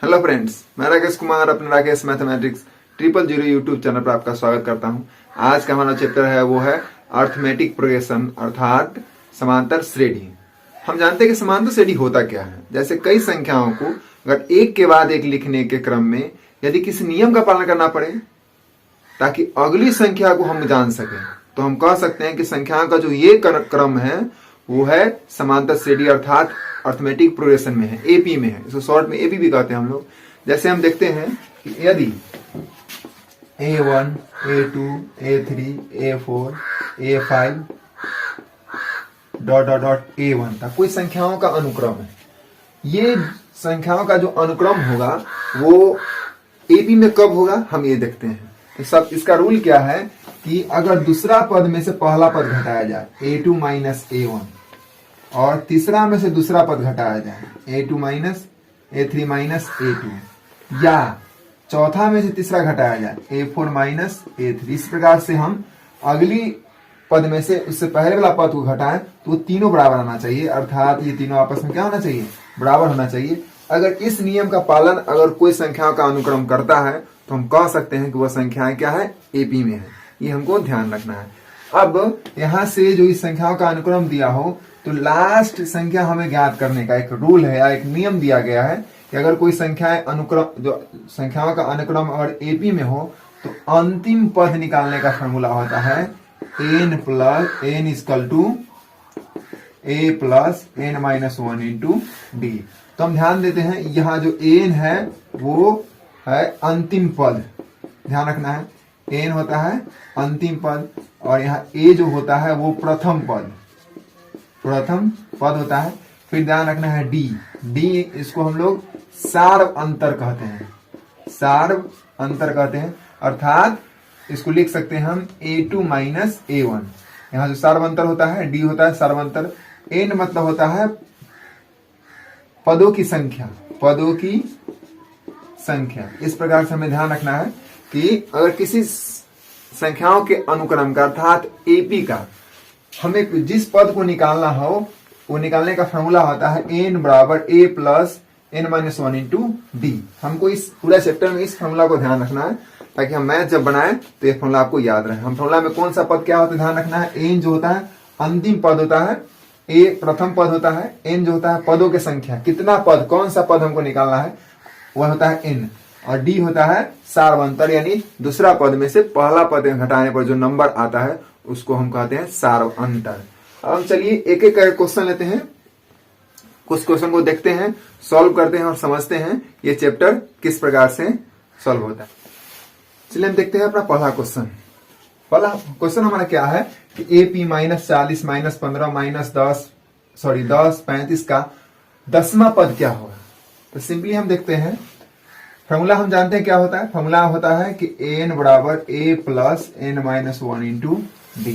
Hello friends, मैं राकेश कुमार अपने Rakesh mathematics 000 YouTube channel पर आपका स्वागत करता हूं। आज का हमारा चैप्टर है वो है अर्थमेटिक प्रोग्रेशन अर्थात समांतर श्रेणी। हम जानते हैं कि समांतर श्रेणी होता क्या है। जैसे कई संख्याओं को अगर एक के बाद एक लिखने के क्रम में यदि किसी नियम का पालन करना पड़े ताकि अगली संख्या को हम जान सकें, तो हम कह सकते हैं कि संख्याओं का जो ये क्रम है वो है समांतर श्रेणी अर्थात अर्थमेटिक प्रोग्रेशन में है, एपी में है। इसको शॉर्ट में एपी भी कहते हैं हम लोग। जैसे हम देखते हैं कि यदि A1, A2, A3, A4, A5 dot dot dot A1 था, कोई संख्याओं का अनुक्रम है। ये संख्याओं का जो अनुक्रम होगा वो एपी में कब होगा हम ये देखते हैं। तो सब इसका रूल क्या है कि अगर दूसरा पद में से पहला पद घटाया जाए A2 माइनस A1 और तीसरा में से दूसरा पद घटाया जाए A2 minus A3 minus A2 या चौथा में से तीसरा घटाया जाए A4 माइनस A3, इस प्रकार से हम अगली पद में से उससे पहले वाला पद को घटाएं तो वो तीनों बराबर आना चाहिए, अर्थात ये तीनों आपस में क्या होना चाहिए, बराबर होना चाहिए। अगर इस नियम का पालन अगर कोई संख्याओं का अनुक्रम करता है तो हम कह सकते हैं कि वह संख्याएं क्या है, एपी में है। ये हमको ध्यान रखना है। अब यहां से जो इस संख्याओं का अनुक्रम दिया हो तो लास्ट संख्या हमें ज्ञात करने का एक रूल है या एक नियम दिया गया है कि अगर कोई संख्याएं अनुक्रम जो संख्याओं का अनुक्रम अगर एपी में हो तो अंतिम पद निकालने का फॉर्मूला होता है n plus n equal to a plus n minus 1 into d. तो हम ध्यान देते हैं यहाँ जो n है वो है अंतिम पद, ध्यान रखना है। n होता है अंतिम पद और यहाँ a जो होता है वो प्रथम पद होता है। फिर ध्यान रखना है d इसको हम लोग सार्व अंतर कहते हैं, अर्थात इसको लिख सकते हैं हम A2 माइनस A1। यहाँ जो सार्व अंतर होता है d होता है सार्व अंतर, n मतलब होता है पदों की संख्या। इस प्रकार से हमें ध्यान रखना है कि अगर किसी संख्याओं के अनुक्रम का अर्थात एपी का हमें जिस पद को निकालना हो वो निकालने का फॉर्मूला होता है n बराबर a plus n minus 1 into D. हमको इस पूरा चैप्टर में इस फॉर्मूला को ध्यान रखना है ताकि हम मैथ जब बनाएं तो ये फॉर्मूला आपको याद रहे। हम फॉर्मूला में कौन सा पद क्या होता है ध्यान रखना है। n जो होता है अंतिम पद होता है, a प्रथम पद होता है, n जो होता है पदों की संख्या, कितना पद कौन सा पद हमको निकालना है वह होता है n, और डी होता है सार्वंतर यानी दूसरा पद में से पहला पद घटाने पर जो नंबर आता है उसको हम कहते हैं सार्व अंतर। अब हम चलिए एक एक क्वेश्चन लेते हैं, कुछ क्वेश्चन को देखते हैं, सॉल्व करते हैं और समझते हैं ये चैप्टर किस प्रकार से सॉल्व होता है। चलिए हम देखते हैं अपना पहला क्वेश्चन। पहला क्वेश्चन हमारा क्या है कि AP माइनस 40 माइनस 15 माइनस 10 35 का 10वां पद क्या होगा। तो सिंपली हम देखते हैं फॉर्मूला हम जानते हैं क्या होता है। फॉर्मूला होता है कि n बराबर a plus n minus 1 into d.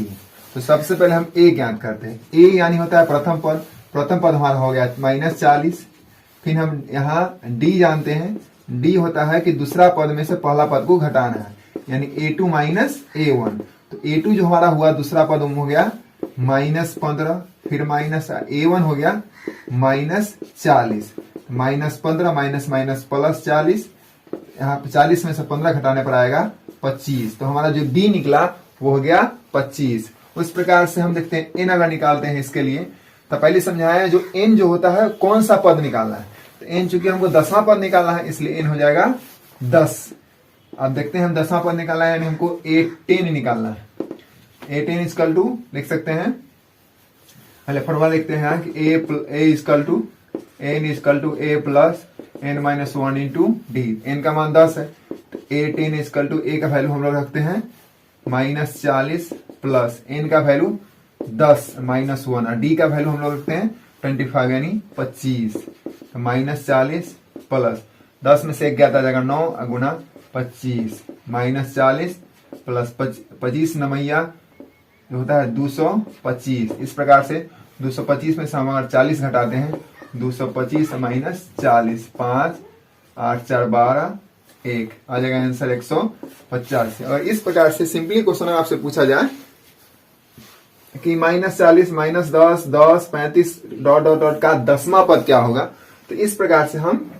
तो सबसे पहले हम a ज्ञात करते हैं। a यानी होता है प्रथम पद हमारा हो गया माइनस 40। फिर हम यहाँ d जानते हैं, d होता है कि दूसरा पद में से पहला पद को घटाना है यानी A2 माइनस A1। तो A2 जो हमारा हुआ दूसरा पद हो गया माइनस 15, फिर माइनस A1 हो गया minus 40, minus 15 minus minus plus 40, यहाँ 40 में से 15 घटाने पर आएगा 25। तो हमारा जो d निकला वो हो गया 25। उस प्रकार से हम देखते हैं n अगर निकालते हैं इसके लिए तो पहले समझाया जो n जो होता है कौन सा पद निकालना है। तो n चूंकि हमको 10वां पद निकालना है इसलिए n हो जाएगा 10। अब देखते हैं हम 10वां पद निकालना है यानी हमको A10 निकालना है। A10 इक्वल टू लिख सकते हैं, पहले फॉर्मूला लिखते हैं कि a equal to n equal to a plus n minus 1 into d. n का मान 10 है तो A10 इक्वल टू a का वैल्यू हम लोग रखते हैं माइनस 40 प्लस n का वैल्यू 10 माइनस 1 और d का वैल्यू हम लोग रखते हैं 25 यानी 25। तो माइनस 40 प्लस 10 में से 1 गया था जाएगा 9 गुना 25 माइनस 40 प्लस 25 नमैया जो होता है 225। इस प्रकार से 225 में से हम अगर 40 घटाते हैं 225 माइनस 40 5 8 4 12 1 आ जाएगा आंसर 185। और इस प्रकार से सिंपली क्वेश्चन आपसे पूछा जाए कि minus 40 minus 10 35 dot dot dot का 10वां पद क्या होगा, तो इस प्रकार से हम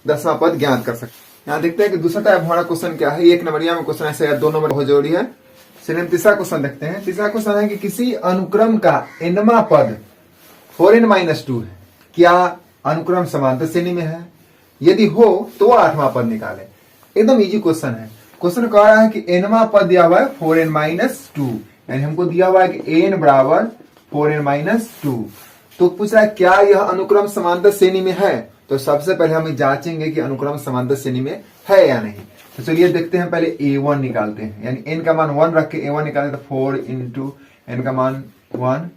10वां पद ज्ञात कर सकते हैं। यहाँ देखते हैं कि दूसरा टाइप हमारा क्वेश्चन क्या है। 1 नंबरिया में क्वेश्चन ऐसे है, 2 नंबर बहुत जरूरी है। चलिए हम तीसरा क्वेश्चन देखते हैं। तीसरा क्वेश्चन है कि किसी अनुक्रम का nवां पद 4n-2 है, क्या अनुक्रम समांतर श्रेणी में है? यदि हो तो 8वां पद निकाले। एकदम इजी क्वेश्चन है। क्वेश्चन कह रहा है कि nवां पद दिया हुआ है 4n-2, यानी हमको दिया हुआ है कि n बराबर 4n-2। तो पूछ रहा है क्या यह अनुक्रम समांतर श्रेणी में है। तो सबसे पहले हम जांचेंगे कि अनुक्रम समांतर श्रेणी में है या नहीं। तो चलिए देखते हैं, पहले a1 निकालते हैं, यानी n का मान 1 रख के a1 निकालते, तो 4 इंटू n का मान 1,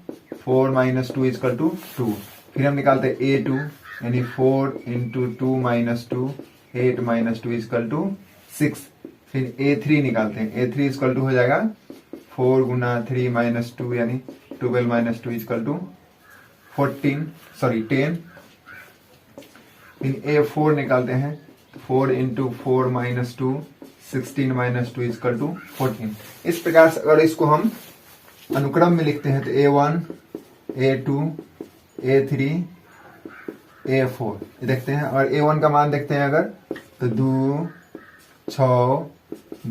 4 माइनस 2 इजकल टू 2। फिर हम निकालते हैं a2, यानी 4 into 2 minus 2, 8 minus 2 equal to 6। फिर a3 निकालते हैं, a3 इजकल टू हो जाएगा 4 गुना 3 माइनस 2, यानी 12 माइनस 2 इजकल टू 10। फिर a4 निकालते हैं, 4 into 4 minus 2, 16 minus 2 equal to 14। इस प्रकार से अगर इसको हम अनुक्रम में लिखते हैं तो a1, a2, a3, a4 देखते हैं। और a1 का मान देखते हैं अगर, तो 2, 6,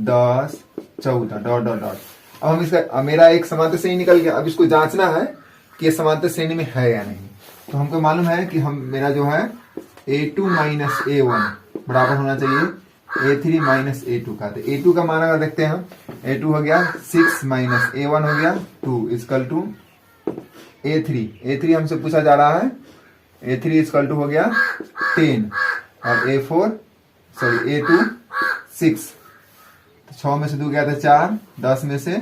10, 14 डॉट डॉट डॉट। अब हम इसका, मेरा एक समांतर श्रेणी निकल गया। अब इसको जांचना है कि ये समांतर श्रेणी में है या नहीं। तो हमको मालूम है कि हम, मेरा जो है a2 माइनस a1 बराबर होना चाहिए a3 माइनस a2 का। तो a2 का मान अगर देखते हैं हम, a2 हो गया 6 माइनस a1 हो गया 2 इजकल टू a3 हमसे पूछा जा रहा है, a3 इजकल टू हो गया 10 और a2 6। 6 में से 2 गया था 4, 10 में से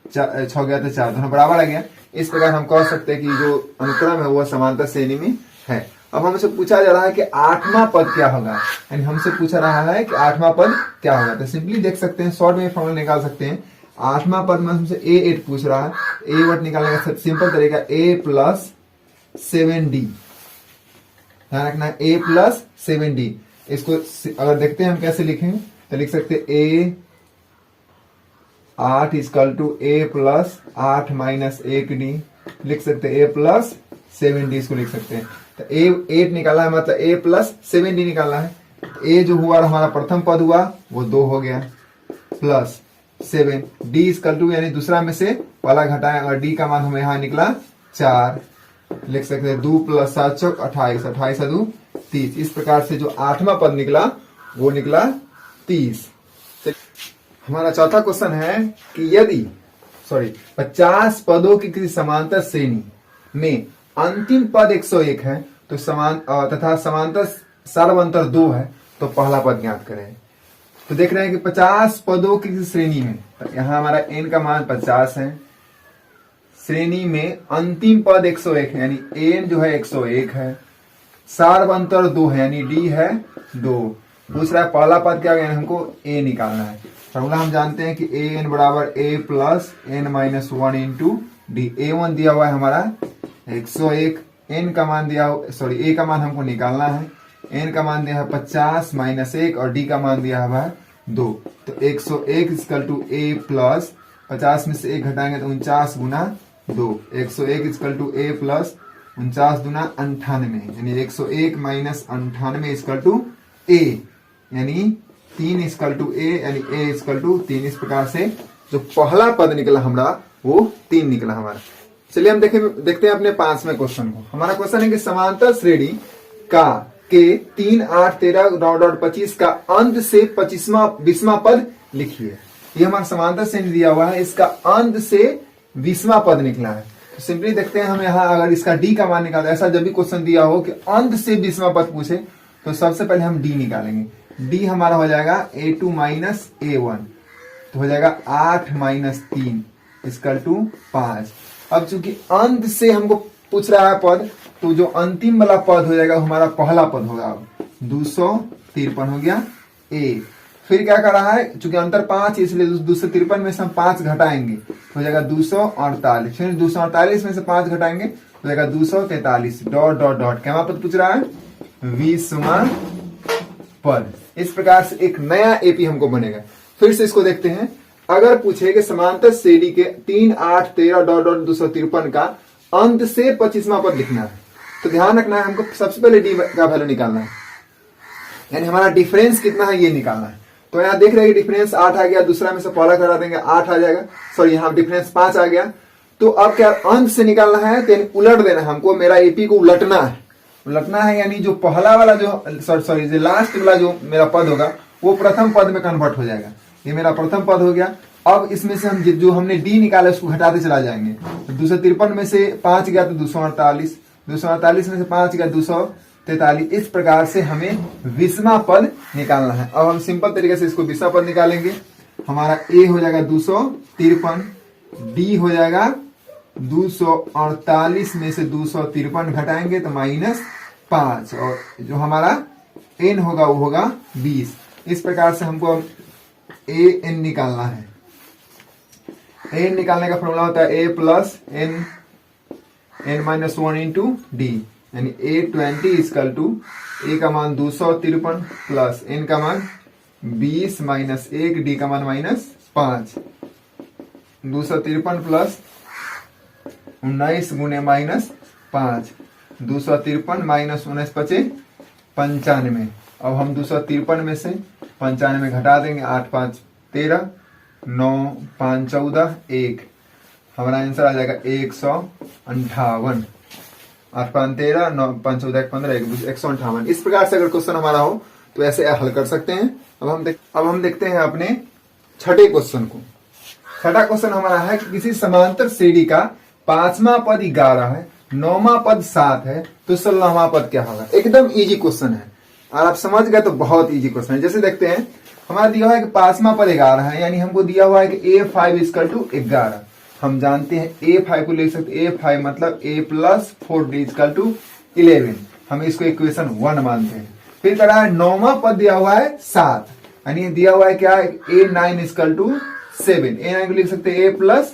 6 गया था 4, दोनों बराबर आ गया। इस प्रकार हम कह सकते हैं कि जो अनुक्रम है वो समांतर श्रेणी में है। अब हमसे पूछा जा रहा है कि 8वां पद क्या होगा, यानी हमसे पूछा रहा है कि 8वां पद क्या होगा। तो सिंपली देख सकते हैं, शॉर्ट में फॉर्मूला निकाल सकते हैं। 8वां पद में हमसे a8 पूछ रहा है, a8 निकालने का सिंपल तरीका a प्लस 7d, ध्यान रखना है a प्लस 7d। इसको अगर देखते हैं हम कैसे लिखें, तो लिख सकते a8 equal to a plus 8 minus 1d, लिख सकते a प्लस 7d, इसको लिख सकते हैं। तो a8 निकाला है, मतलब a प्लस 7d निकालना है। a जो हुआ हमारा प्रथम पद हुआ वो 2 हो गया, प्लस 7 d इजकल टू, यानी दूसरा में से वाला घटाए और d का मान हमें यहाँ निकला 4, लिख सकते हैं 2 प्लस 7 चौक 28, 28 2 30। इस प्रकार से जो 8वां पद निकला वो निकला 30। हमारा चौथा क्वेश्चन है कि यदि 50 पदों की किसी समांतर श्रेणी में अंतिम पद 101 है तो तथा समांतर सर्वंतर 2 है, तो पहला पद ज्ञात करें। तो देख रहे हैं कि 50 पदों की किसी श्रेणी में, यहां हमारा n का मान 50 है, श्रेणी में अंतिम पद 101 है, यानी n जो है 101 है, सार्वंतर 2 है, यानी d है 2। दूसरा पहला पद क्या, यानी हमको a निकालना है। फॉर्मूला हम जानते हैं कि an बराबर a plus n minus 1 into D. a1 दिया हुआ है हमारा 101, n का मान दिया, a का मान हमको निकालना है, n का मान दिया है 50 माइनस 1 और d का मान दिया हुआ है 2। तो 101 इजकल टू a प्लस 50 में से 1 घटाएंगे तो 49 गुना 2, 101 इजकल टू a प्लस 49 गुना 98, यानी 101 माइनस 98 इजकल टू a, यानी 3 इजकल टू a, यानी a इजकल टू 3। इस प्रकार से जो पहला पद निकला हमारा वो 3 निकला हमारा। चलिए हम देखते हैं अपने 5वें क्वेश्चन को। हमारा क्वेश्चन है कि समांतर श्रेणी का के 3, 8, 13 डॉट 25 का अंत से 20वां पद लिखिए। ये हमारा समांतर श्रेणी दिया हुआ है, इसका अंत से 20वां पद निकला है। तो सिंपली देखते हैं हम यहाँ, अगर इसका डी का मान निकालते, ऐसा जब भी क्वेश्चन दिया हो कि अंत से 20वां पद पूछे तो सबसे पहले हम डी निकालेंगे। डी हमारा हो जाएगा a2 माइनस a1, तो हो जाएगा 8 माइनस 3 इजकल टू 5। अब चूंकि अंत से हमको पूछ रहा है पद, तो जो अंतिम वाला पद हो जाएगा हमारा पहला पद होगा। अब 253 हो गया a। फिर क्या कर रहा है, चूंकि अंतर 5 इसलिए 253 में से हम 5 घटाएंगे तो हो जाएगा 248। फिर 248 में से 5 घटाएंगे तो हो जाएगा 243 डॉट डॉट डॉट। क्या पद पूछ रहा है, 20वां पद। इस प्रकार से एक नया एपी हमको बनेगा। फिर से इसको देखते हैं, अगर पूछे कि समांतर श्रेणी के 3, 8, 13 डॉट डॉट 253 का अंत से 25वां पद लिखना है, तो ध्यान रखना है हमको सबसे पहले डी का वैल्यू निकालना है। यानी हमारा डिफरेंस कितना है ये निकालना है। तो यहाँ देख रहे हैं डिफरेंस 8 आ गया, दूसरा में से पहला करा देंगे 8 आ जाएगा, सॉरी यहाँ डिफरेंस 5 आ गया। तो अब क्या अंश से निकालना है, तो उलट देना है हमको, मेरा एपी को उलटना है, यानी जो पहला वाला जो सॉरी जो लास्ट वाला जो मेरा पद होगा वो प्रथम पद में कन्वर्ट हो जाएगा। ये मेरा प्रथम पद हो गया। अब इसमें से हम जो हमने डी निकाला उसको घटाते चला जाएंगे। तो 253 में से 5 गया तो 248, 248 में से 5 गया 243। इस प्रकार से हमें विषमा पद निकालना है। अब हम सिंपल तरीके से इसको विषमा पद निकालेंगे। हमारा ए हो जाएगा 253, डी हो जाएगा 248 में से 253 घटाएंगे तो -5, और जो हमारा एन होगा वो होगा 20। इस प्रकार से हमको ए एन निकालना है। एन निकालने का फॉर्मूला होता है ए प्लस एन -1 इंटू डी, यानी A20 इक्वल टू ए का मान 253 प्लस एन का मान 20 माइनस 1, डी का मान -5। 253 प्लस 19 गुने -5, 253 माइनस 19 बचे 95। अब हम 253 में से 95 घटा देंगे, 8 5 13, 9 5 14, 1, हमारा आंसर आ जाएगा 158। 8 5 13, 9 5 14 15, 158। इस प्रकार से अगर क्वेश्चन हमारा हो तो ऐसे हल कर सकते हैं। अब हम देखते हैं अपने छठे क्वेश्चन को। छठा क्वेश्चन हमारा है कि किसी समांतर श्रेणी का 5वां पद 11 है, 9वां पद 7 है, तो 16वां पद क्या होगा। एकदम इजी क्वेश्चन है और आप समझ गए तो बहुत इजी क्वेश्चन है। जैसे देखते हैं हमारा दिया हुआ है कि 5वां पद 11 है, यानी हमको दिया हुआ है कि A5 इक्वल टू 11। हम जानते हैं A5 को लिख सकते हैं, A5 मतलब A plus 4D equal to 11। हम इसको इक्वेशन 1 मानते हैं। फिर कह रहा है 9वां पद दिया हुआ है 7, यानी दिया हुआ है क्या है A9 इक्वल टू 7। A9 को लिख सकते हैं A plus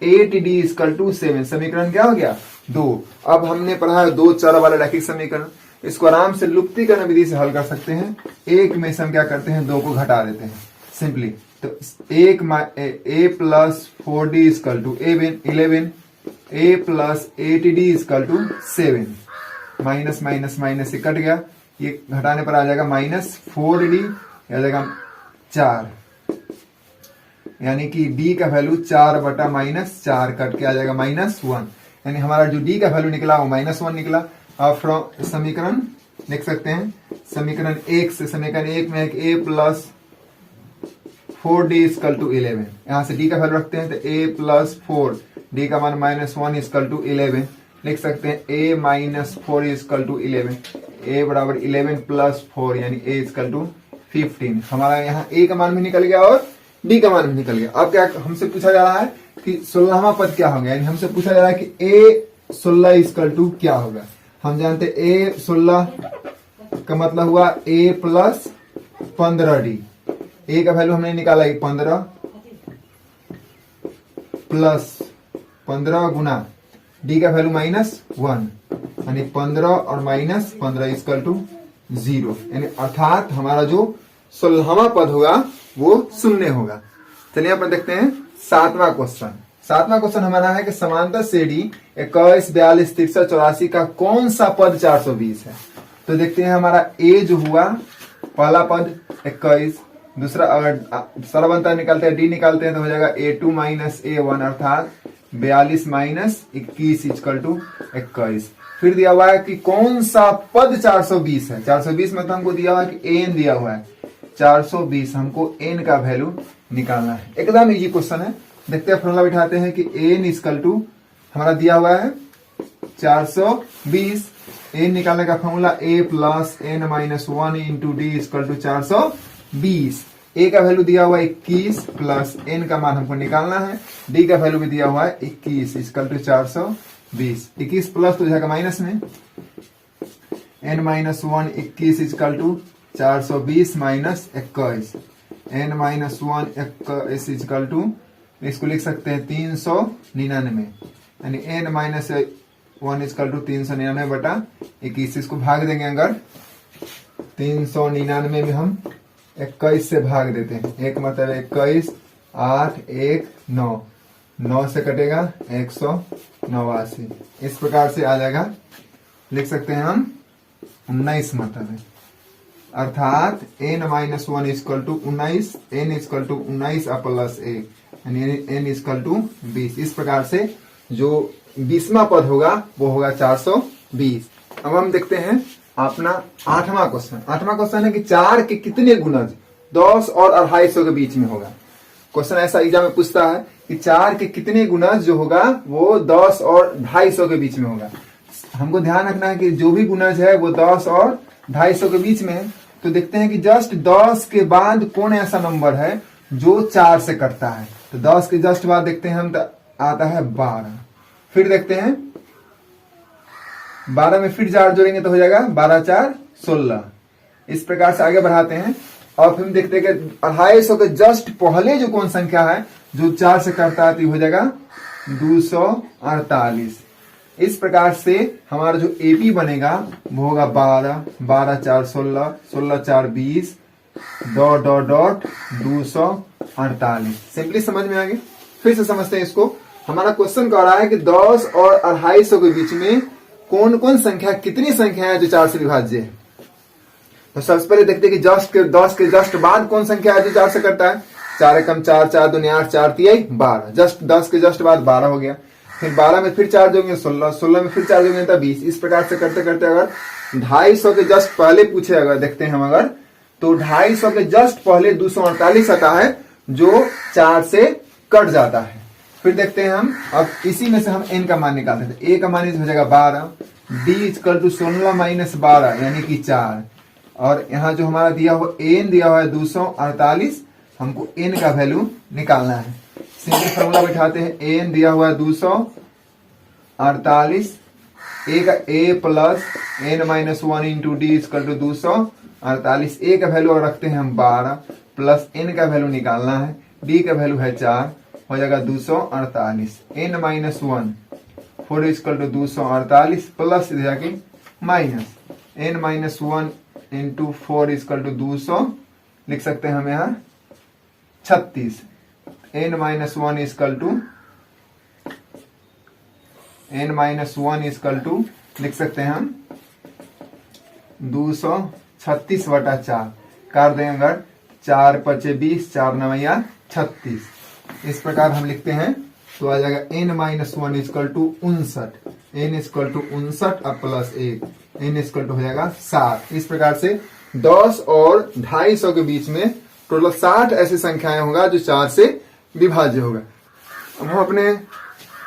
8D equal to 7। समीकरण क्या हो गया 2। अब हमने पढ़ा है 2 चर वाला रैखिक समीकरण, इसको आराम से लुप्तीकरण विधि से हल कर सकते हैं। एक में से हम क्या करते हैं 2 को घटा देते हैं सिंपली। तो A plus 4D equal to 11, A plus 8D equal to 7। Minus minus minus से कट गया, ये घटाने पर आ जाएगा -4D, आ जाएगा 4, यानी कि D का वैल्यू 4/-4 कट के आ जाएगा -1, यानी हमारा जो D का वैल्यू निकला वो -1 निकला। अब फ्रॉम समीकरण लिख सकते हैं, समीकरण 1 से, समीकरण 1 में है कि A plus 4D equal to 11, यहां से D का वैल्यू रखते हैं तो A प्लस 4, D का मान -1 इक्वल टू 11। लिख सकते हैं A minus 4 equal to 11, A बराबर 11 प्लस 4, यानी A इक्वल टू 15। हमारा यहाँ A का मान भी निकल गया और D का मान भी निकल गया। अब क्या हमसे पूछा जा रहा है कि 16वां पद क्या होगा, यानी हमसे पूछा जा रहा है कि A16 इक्वल टू क्या होगा। हम जानते A16 का मतलब हुआ A प्लस 15D। A का वैल्यू हमने निकाला 15 प्लस 15 गुना D का वैल्यू -1, यानी 15 और -15 इक्वल टू 0, यानी अर्थात हमारा जो 16वां पद होगा वो 0 होगा। चलिए अपन देखते हैं 7वां क्वेश्चन। 7वां क्वेश्चन हमारा है कि समांतर श्रेणी 21 42 63 84 का कौन सा पद 420 है। तो देखते हैं हमारा A जो हुआ पहला पद 21, दूसरा अगर सरल निकालते हैं D निकालते हैं तो हो जाएगा A2 माइनस A1, अर्थात 42 माइनस 21 इक्वल टू 21। फिर दिया हुआ है कि कौन सा पद 420 है। 420 में तो हमको दिया हुआ है कि n दिया हुआ है 420, हमको n का वैल्यू निकालना है। एकदम इजी क्वेश्चन है। देखते हैं फॉर्मूला बिठाते हैं कि n इक्वल टू हमारा दिया हुआ है 420, n निकालने का formula a plus n minus 1 into d equal to 420। a का वैल्यू दिया हुआ है 21 प्लस n का मान हमको निकालना है, d का वैल्यू भी दिया हुआ है 21 इक्वल टू 420। 21 प्लस तो जाएगा माइनस में, n minus 1 21 equal to 420 minus 21, n minus 1 21 equal to, इसको लिख सकते हैं 399, यानी n माइनस 1 इक्वल टू 399/21। इसको भाग देंगे अगर 399 में हम 21 से भाग देते हैं, एक मतलब 21, 8 1 9, 9 से कटेगा 189। इस प्रकार से आ जाएगा, लिख सकते हैं हम 19 मतलब है अर्थात n minus 1 equal to 19, n equal to 19 plus 1 यानी n इक्वल टू 20। इस प्रकार से जो 20वां पद होगा वो होगा 420। अब हम देखते हैं अपना 8वां क्वेश्चन। 8वां क्वेश्चन है कि 4 के कितने गुणज 10 और 250 के बीच में होगा। क्वेश्चन ऐसा एग्जाम में पूछता है कि 4 के कितने गुणज जो होगा वो 10 और 250 के बीच में होगा। हमको ध्यान रखना है कि जो भी गुणज है वो 10 और 250 के बीच में है। तो देखते हैं कि जस्ट 10 के बाद कौन ऐसा नंबर है जो 4 से कटता है। तो 10 के जस्ट बाद देखते हैं हम, तो आता है 12। फिर देखते हैं 12 में फिर 4 जोड़ेंगे तो हो जाएगा 12 4 16। इस प्रकार से आगे बढ़ाते हैं और फिर देखते हैं कि 250 के जस्ट पहले जो कौन संख्या है जो 4 से कटता है तो हो जाएगा 248। इस प्रकार से हमारा जो एपी बनेगा वो होगा 12 12 4 16 16 4 20 डॉट डॉट डॉट 248। सिंपली समझ में आ गया। फिर से समझते हैं इसको। हमारा क्वेश्चन कह रहा है कि 10 और 250 के बीच में कौन कौन संख्या, कितनी संख्या है जो 4 से विभाज्य है। तो सबसे पहले देखते हैं कि 10 के जस्ट बाद कौन संख्या है जो 4 से कटता है। 4 एकम 4 4 दूनी 8 4 तिहाई 12। जस्ट 10 के जस्ट बाद 12 हो गया। फिर 12 में फिर 4 जोड़ेंगे 16, 16 में फिर 4 जोड़ेंगे तो 20। इस प्रकार से करते करते अगर 250 के जस्ट पहले पूछे, अगर देखते हैं हम अगर, तो 250 के जस्ट पहले 248 आता है जो 4 से कट जाता है। फिर देखते हैं हम, अब इसी में से हम n का मान निकालते हैं। a का मान हो जाएगा 12, d इक्वल टू 16 माइनस 12 यानी कि 4। और यहाँ जो हमारा दिया हुआ n दिया हुआ है 248, हमको n का वैल्यू निकालना है। सिंपल फॉर्मूला बैठाते हैं। n दिया हुआ है 248, a plus n minus 1 into d equal to 248। a का वैल्यू रखते हैं हम 12 प्लस n का वैल्यू निकालना है, d का वैल्यू है 4, हो जाएगा 248। n minus 1 4 equal to 248 plus जाके minus n minus 1 into 4 equal to 200 लिख सकते हैं हम यहाँ 36। n माइनस 1 इक्वल टू लिख सकते हैं हम 236 बटा 4 कर दें अगर 4 पचे 20 4 नवैया 36। इस प्रकार हम लिखते हैं तो आ जाएगा n minus 1 equal to 59। n equal to 59 अब प्लस 1 n इक्वल टू हो जाएगा 7। इस प्रकार से 10 और 250 के बीच में टोटल 60 ऐसी संख्याएं होगा जो 4 से विभाज्य होगा। अब हम अपने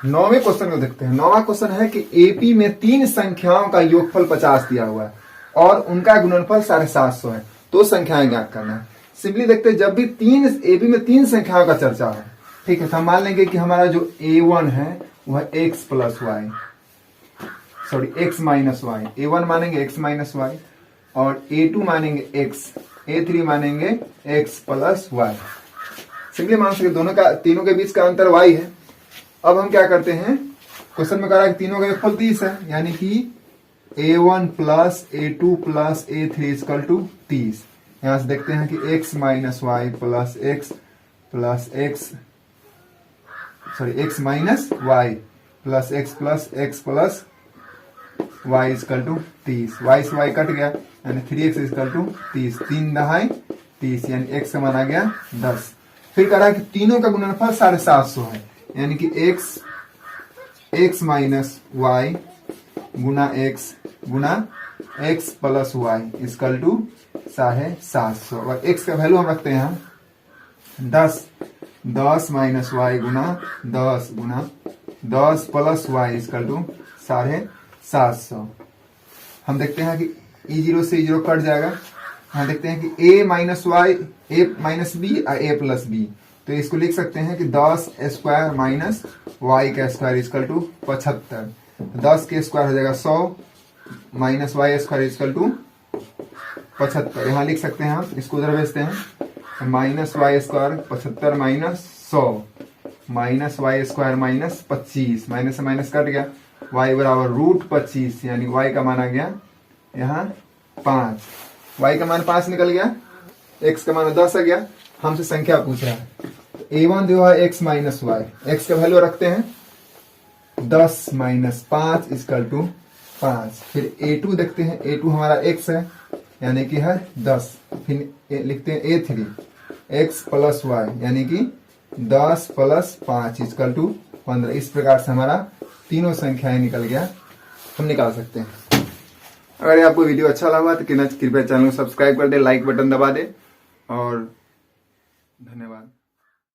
9वें क्वेश्चन को देखते हैं। 9वां क्वेश्चन है कि एपी में 3 संख्याओं का योगफल 50 दिया हुआ है और उनका गुणनफल 750 है। तो संख्याएं ज्ञात करना है। सिंपली देखते हैं, जब भी एपी में 3 संख्याओं का चर्चा है, ठीक है, तो हम मान लेंगे कि हमारा जो A1 है वह x plus y, sorry x minus y. A1 मानेंगे x माइनस वाई और A2 मानेंगे x, A3 मानेंगे x प्लस वाई। सिंपली मान सकते दोनों का, तीनों के बीच का अंतर y है। अब हम क्या करते हैं, क्वेश्चन में कह रहा है कि तीनों का योगफल 30 है, यानी कि A1 plus A2 plus A3 equal to 30। यहां से देखते हैं कि x minus y plus x minus y plus x plus y equal to 30। y से y कट गया यानी 3x इक्वल टू 30। 3 दहाई 30 यानी x का मान आ गया 10। फिर कह रहा है कि तीनों का गुणनफल 750 है, यानी कि x माइनस वाई गुना x plus y equal to 750। और x का वैल्यू हम रखते हैं यहाँ 10 माइनस वाई गुना 10 प्लस वाई इक्वल टू 750। हम देखते हैं कि E0 से E0 कट जाएगा। यहाँ देखते हैं कि a minus y a minus b और a प्लस बी, तो इसको लिख सकते हैं कि 10 स्क्वायर माइनस वाई का स्क्वायर इक्वल टू 75। 10 के स्क्वायर हो जाएगा 100 minus y square equal to 75। यहाँ लिख सकते हैं हम, इसको उधर भेजते हैं, minus y square 75 minus 100 minus y square minus 25, minus से माइनस कट गया, y बराबर √25 यानी y का मान आ गया यहाँ 5। y का मान 5 निकल गया, x का मान 10 आ गया। हमसे संख्या पूछ रहा है, A1 जो है x माइनस वाई, x का वैल्यू रखते हैं 10 माइनस 5 इक्वल टू 5। फिर A2 देखते हैं, A2 हमारा x है, यानी कि है 10। फिर लिखते हैं A3 x प्लस वाई यानी कि 10 प्लस 5 इक्वल टू 15। इस प्रकार से हमारा तीनों संख्याएं निकल गया, हम निकाल सकते हैं। अगर आपको वीडियो अच्छा लगा तो कृपया चैनल को सब्सक्राइब कर दे, लाइक बटन दबा दे और धन्यवाद।